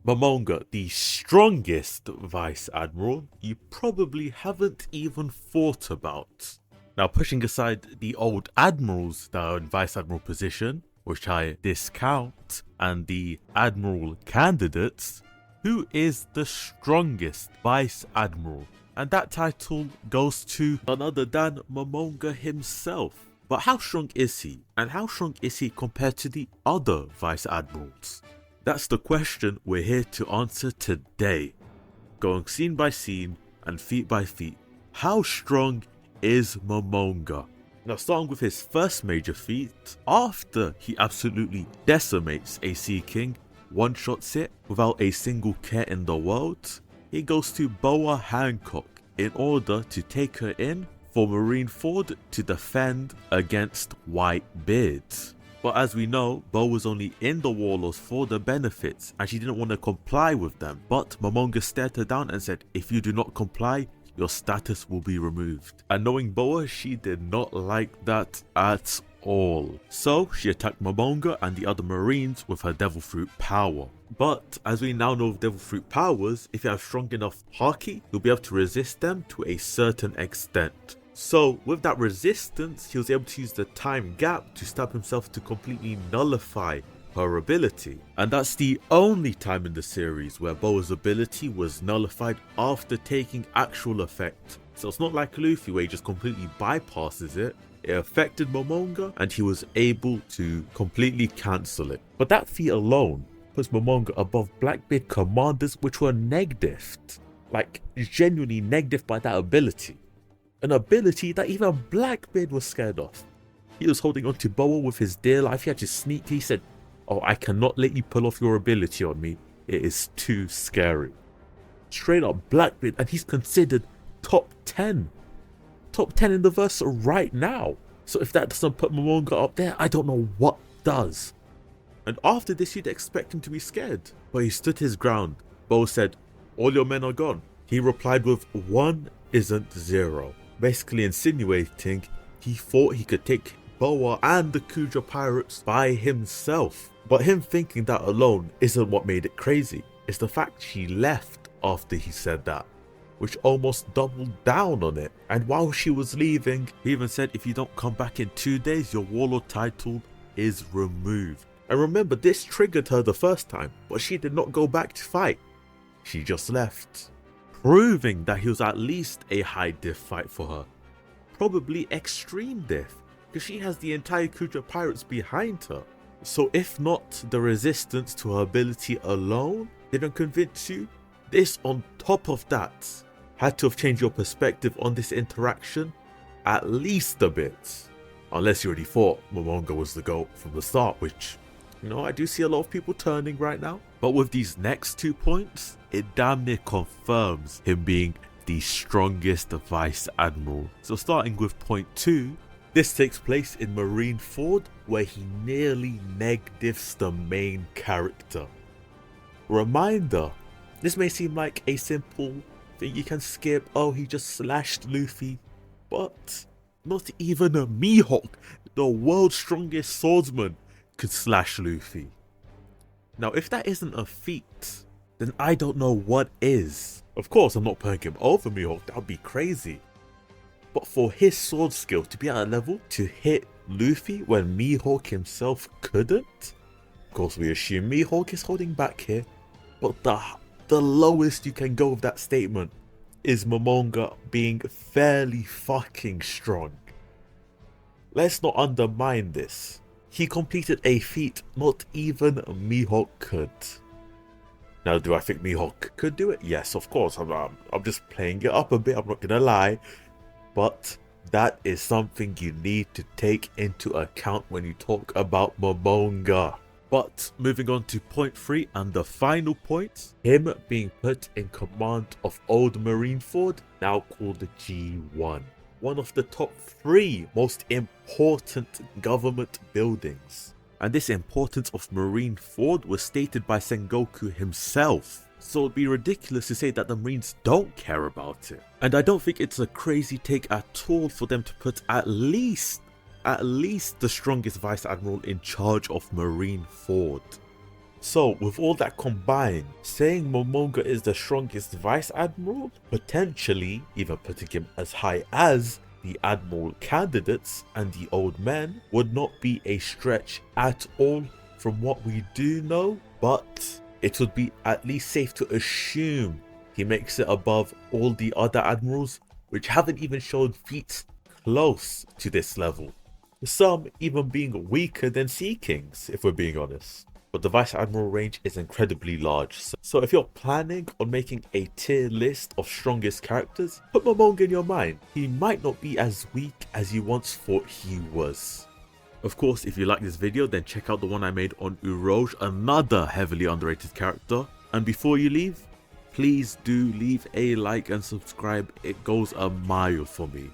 Momonga, the strongest Vice Admiral you probably haven't even thought about. Now, pushing aside the old admirals that are in Vice Admiral position, which I discount, and the Admiral candidates, who is the strongest Vice Admiral? And that title goes to none other than Momonga himself. But how strong is he? And how strong is he compared to the other Vice Admirals? That's the question we're here to answer today. Going scene by scene and feat by feat. How strong is Momonga? Now, starting with his first major feat, after he absolutely decimates a Sea King, one-shots it without a single care in the world, he goes to Boa Hancock in order to take her in for Marineford to defend against Whitebeard. But as we know, Boa was only in the warlords for the benefits and she didn't want to comply with them. But Momonga stared her down and said, if you do not comply, your status will be removed. And knowing Boa, she did not like that at all. So she attacked Momonga and the other marines with her devil fruit power. But as we now know with devil fruit powers, if you have strong enough haki, you'll be able to resist them to a certain extent. So with that resistance, he was able to use the time gap to stab himself to completely nullify her ability. And that's the only time in the series where Boa's ability was nullified after taking actual effect. So it's not like Luffy where he just completely bypasses it. It affected Momonga and he was able to completely cancel it. But that feat alone puts Momonga above Blackbeard commanders which were negatived. Like genuinely negatived by that ability. An ability that even Blackbeard was scared of. He was holding on to Boa with his dear life. He had to sneak. He said, oh, I cannot let you pull off your ability on me. It is too scary. Straight up Blackbeard, and he's considered top 10. Top 10 in the verse right now. So if that doesn't put Momonga up there, I don't know what does. And after this, you'd expect him to be scared. But he stood his ground. Boa said, all your men are gone. He replied with, 1 isn't 0. Basically insinuating he thought he could take Boa and the Kuja pirates by himself. But him thinking that alone isn't what made it crazy. It's the fact she left after he said that, which almost doubled down on it. And while she was leaving, he even said, if you don't come back in 2 days, your warlord title is removed. And remember, this triggered her the first time, but she did not go back to fight. She just left. Proving that he was at least a high diff fight for her. Probably extreme diff, because she has the entire Kuja pirates behind her. So if not the resistance to her ability alone didn't convince you, this on top of that had to have changed your perspective on this interaction at least a bit. Unless you already thought Momonga was the GOAT from the start, which, you know, I do see a lot of people turning right now. But with these next 2 points, it damn near confirms him being the strongest Vice Admiral. So starting with point 2, this takes place in Marineford where he nearly negatives the main character. Reminder, this may seem like a simple thing you can skip, oh he just slashed Luffy, but not even a Mihawk, the world's strongest swordsman, could slash Luffy. Now if that isn't a feat, then I don't know what is. Of course I'm not putting him over Mihawk, that would be crazy. But for his sword skill to be at a level to hit Luffy when Mihawk himself couldn't? Of course we assume Mihawk is holding back here, but the lowest you can go with that statement is Momonga being fairly fucking strong. Let's not undermine this. He completed a feat not even Mihawk could. Now, do I think Mihawk could do it? Yes, of course. I'm just playing it up a bit, I'm not gonna lie. But that is something you need to take into account when you talk about Momonga. But moving on to point 3 and the final point, him being put in command of Old Marineford, now called G1. One of the top 3 most important government buildings. And this importance of Marineford was stated by Sengoku himself. So it'd be ridiculous to say that the Marines don't care about it. And I don't think it's a crazy take at all for them to put at least the strongest Vice Admiral in charge of Marineford. So with all that combined, saying Momonga is the strongest Vice Admiral, potentially even putting him as high as the Admiral candidates and the old men, would not be a stretch at all from what we do know, but it would be at least safe to assume he makes it above all the other admirals, which haven't even shown feats close to this level. Some even being weaker than Sea Kings, if we're being honest. But the Vice Admiral range is incredibly large, so if you're planning on making a tier list of strongest characters, put Momonga in your mind. He might not be as weak as you once thought he was. Of course, if you like this video, then check out the one I made on Uroj, another heavily underrated character. And before you leave, please do leave a like and subscribe. It goes a mile for me.